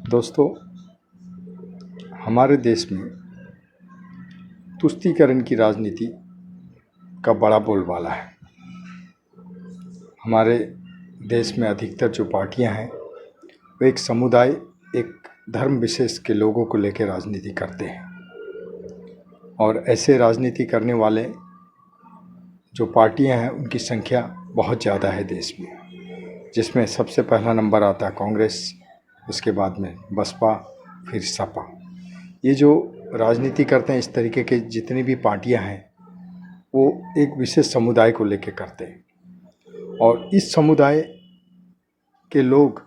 दोस्तों, हमारे देश में तुष्टीकरण की राजनीति का बड़ा बोलबाला है। हमारे देश में अधिकतर जो पार्टियां हैं वो एक समुदाय, एक धर्म विशेष के लोगों को लेकर राजनीति करते हैं और ऐसे राजनीति करने वाले जो पार्टियां हैं उनकी संख्या बहुत ज़्यादा है देश में, जिसमें सबसे पहला नंबर आता है कांग्रेस, उसके बाद में बसपा, फिर सपा। ये जो राजनीति करते हैं, इस तरीके के जितनी भी पार्टियां हैं वो एक विशेष समुदाय को लेकर करते हैं और इस समुदाय के लोग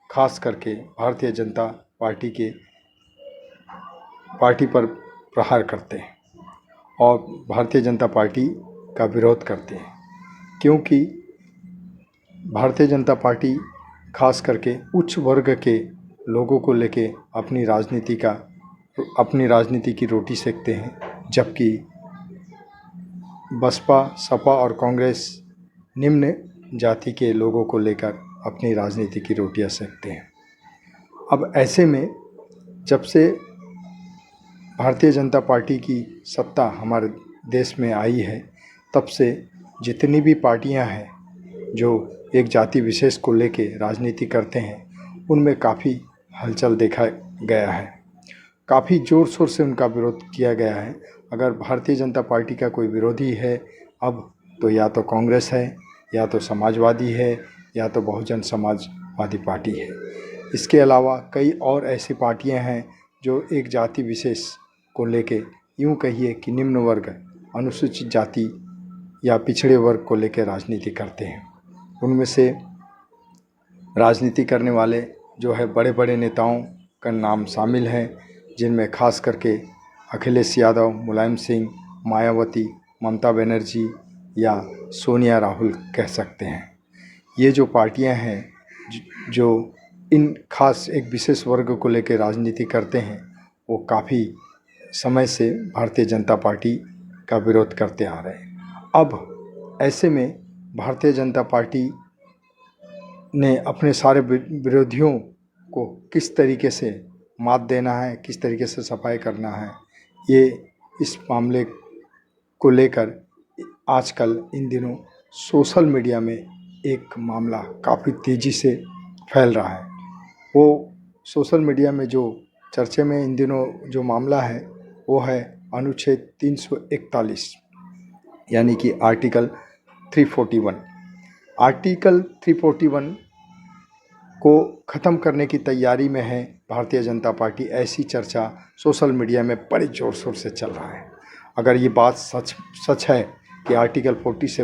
खास करके भारतीय जनता पार्टी पर प्रहार करते हैं और भारतीय जनता पार्टी का विरोध करते हैं, क्योंकि भारतीय जनता पार्टी खास करके उच्च वर्ग के लोगों को लेके अपनी राजनीति की रोटी सेकते हैं, जबकि बसपा, सपा और कांग्रेस निम्न जाति के लोगों को लेकर अपनी राजनीति की रोटियां सेकते हैं। अब ऐसे में जब से भारतीय जनता पार्टी की सत्ता हमारे देश में आई है, तब से जितनी भी पार्टियां हैं जो एक जाति विशेष को लेके राजनीति करते हैं, उनमें काफ़ी हलचल देखा गया है, काफ़ी ज़ोर शोर से उनका विरोध किया गया है। अगर भारतीय जनता पार्टी का कोई विरोधी है अब, तो या तो कांग्रेस है, या तो समाजवादी है, या तो बहुजन समाजवादी पार्टी है। इसके अलावा कई और ऐसी पार्टियां हैं जो एक जाति विशेष को लेके, यूँ कहिए कि निम्न वर्ग, अनुसूचित जाति या पिछड़े वर्ग को लेकर राजनीति करते हैं। उनमें से राजनीति करने वाले जो है बड़े बड़े नेताओं का नाम शामिल हैं, जिनमें खास करके अखिलेश यादव, मुलायम सिंह, मायावती, ममता बनर्जी या सोनिया राहुल कह सकते हैं। ये जो पार्टियां हैं जो इन खास एक विशेष वर्ग को लेकर राजनीति करते हैं, वो काफ़ी समय से भारतीय जनता पार्टी का विरोध करते आ रहे हैं। अब ऐसे में भारतीय जनता पार्टी ने अपने सारे विरोधियों को किस तरीके से मात देना है, किस तरीके से सफाई करना है, ये इस मामले को लेकर आजकल इन दिनों सोशल मीडिया में एक मामला काफ़ी तेज़ी से फैल रहा है। वो सोशल मीडिया में जो चर्चे में इन दिनों जो मामला है वो है अनुच्छेद 341, यानी कि आर्टिकल 341। आर्टिकल 341 को ख़त्म करने की तैयारी में है भारतीय जनता पार्टी, ऐसी चर्चा सोशल मीडिया में बड़े ज़ोर शोर से चल रहा है। अगर ये बात सच है कि आर्टिकल 41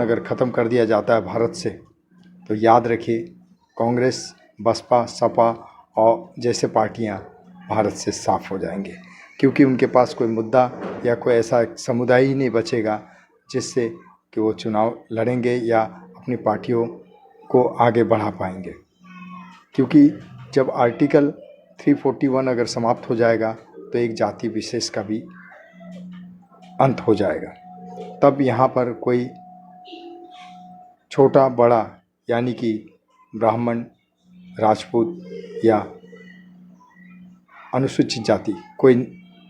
अगर ख़त्म कर दिया जाता है भारत से, तो याद रखिए कांग्रेस, बसपा, सपा और जैसे पार्टियां भारत से साफ हो जाएंगे, क्योंकि उनके पास कोई मुद्दा या कोई ऐसा समुदाय ही नहीं बचेगा जिससे कि वो चुनाव लड़ेंगे या अपनी पार्टियों को आगे बढ़ा पाएंगे। क्योंकि जब आर्टिकल 341 अगर समाप्त हो जाएगा तो एक जाति विशेष का भी अंत हो जाएगा। तब यहाँ पर कोई छोटा बड़ा, यानी कि ब्राह्मण, राजपूत या अनुसूचित जाति कोई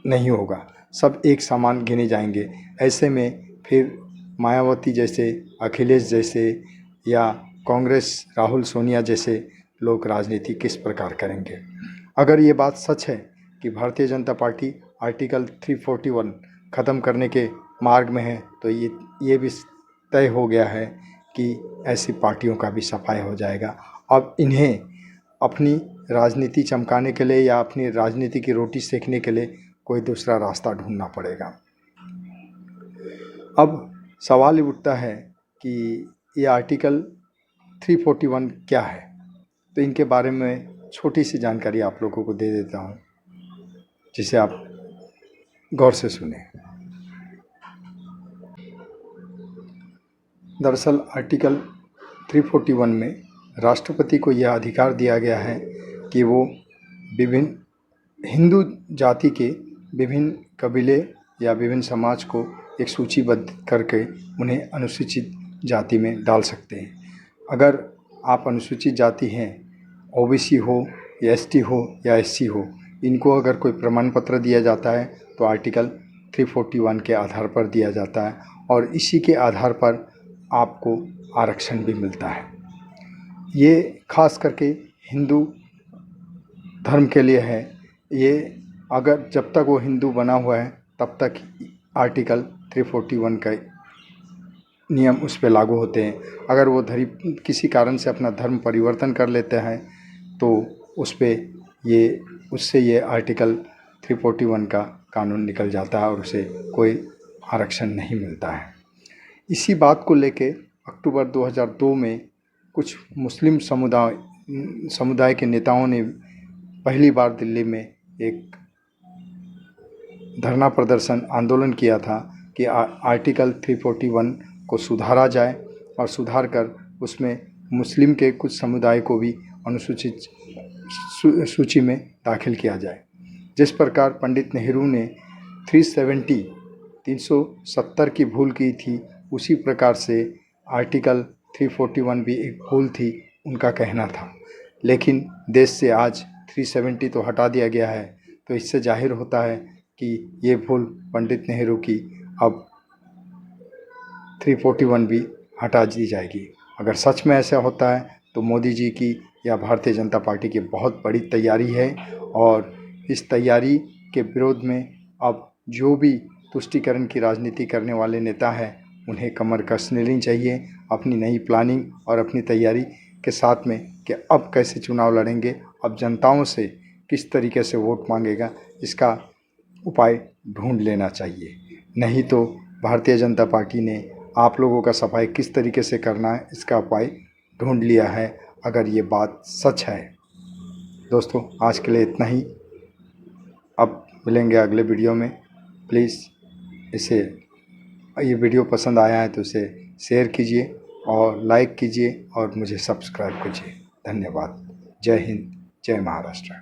नहीं होगा, सब एक समान गिने जाएंगे। ऐसे में फिर मायावती जैसे, अखिलेश जैसे या कांग्रेस, राहुल, सोनिया जैसे लोग राजनीति किस प्रकार करेंगे। अगर ये बात सच है कि भारतीय जनता पार्टी आर्टिकल 341 ख़त्म करने के मार्ग में है, तो ये भी तय हो गया है कि ऐसी पार्टियों का भी सफाई हो जाएगा। अब इन्हें अपनी राजनीति चमकाने के लिए या अपनी राजनीति की रोटी सेकने के लिए कोई दूसरा रास्ता ढूंढना पड़ेगा। अब सवाल ये उठता है कि ये आर्टिकल 341 क्या है, तो इनके बारे में छोटी सी जानकारी आप लोगों को दे देता हूँ, जिसे आप गौर से सुने। दरअसल आर्टिकल 341 में राष्ट्रपति को यह अधिकार दिया गया है कि वो विभिन्न हिंदू जाति के विभिन्न कबीले या विभिन्न समाज को एक सूचीबद्ध करके उन्हें अनुसूचित जाति में डाल सकते हैं। अगर आप अनुसूचित जाति हैं, ओबीसी हो या एसटी हो या एससी हो, इनको अगर कोई प्रमाण पत्र दिया जाता है तो आर्टिकल 341 के आधार पर दिया जाता है और इसी के आधार पर आपको आरक्षण भी मिलता है। ये खास करके हिंदू धर्म के लिए है। ये अगर जब तक वो हिंदू बना हुआ है तब तक आर्टिकल 341 का नियम उस पे लागू होते हैं। अगर वो किसी कारण से अपना धर्म परिवर्तन कर लेते हैं तो उस पे उससे ये आर्टिकल 341 का कानून निकल जाता है और उसे कोई आरक्षण नहीं मिलता है। इसी बात को लेके अक्टूबर 2002 में कुछ मुस्लिम समुदाय के नेताओं ने पहली बार दिल्ली में एक धरना प्रदर्शन आंदोलन किया था कि आर्टिकल 341 को सुधारा जाए और सुधार कर उसमें मुस्लिम के कुछ समुदाय को भी अनुसूचित सूची में दाखिल किया जाए। जिस प्रकार पंडित नेहरू ने 370 की भूल की थी, उसी प्रकार से आर्टिकल 341 भी एक भूल थी, उनका कहना था। लेकिन देश से आज 370 तो हटा दिया गया है, तो इससे जाहिर होता है कि ये भूल पंडित नेहरू की अब 341 भी हटा दी जाएगी। अगर सच में ऐसा होता है तो मोदी जी की या भारतीय जनता पार्टी की बहुत बड़ी तैयारी है और इस तैयारी के विरोध में अब जो भी तुष्टीकरण की राजनीति करने वाले नेता हैं उन्हें कमर कस लेनी चाहिए अपनी नई प्लानिंग और अपनी तैयारी के साथ में कि अब कैसे चुनाव लड़ेंगे, अब जनताओं से किस तरीके से वोट मांगेगा, इसका उपाय ढूंढ लेना चाहिए। नहीं तो भारतीय जनता पार्टी ने आप लोगों का सफाई किस तरीके से करना है इसका उपाय ढूंढ लिया है, अगर ये बात सच है। दोस्तों, आज के लिए इतना ही। अब मिलेंगे अगले वीडियो में। प्लीज़ ये वीडियो पसंद आया है तो इसे शेयर कीजिए और लाइक कीजिए और मुझे सब्सक्राइब कीजिए। धन्यवाद। जय हिंद, जय महाराष्ट्र।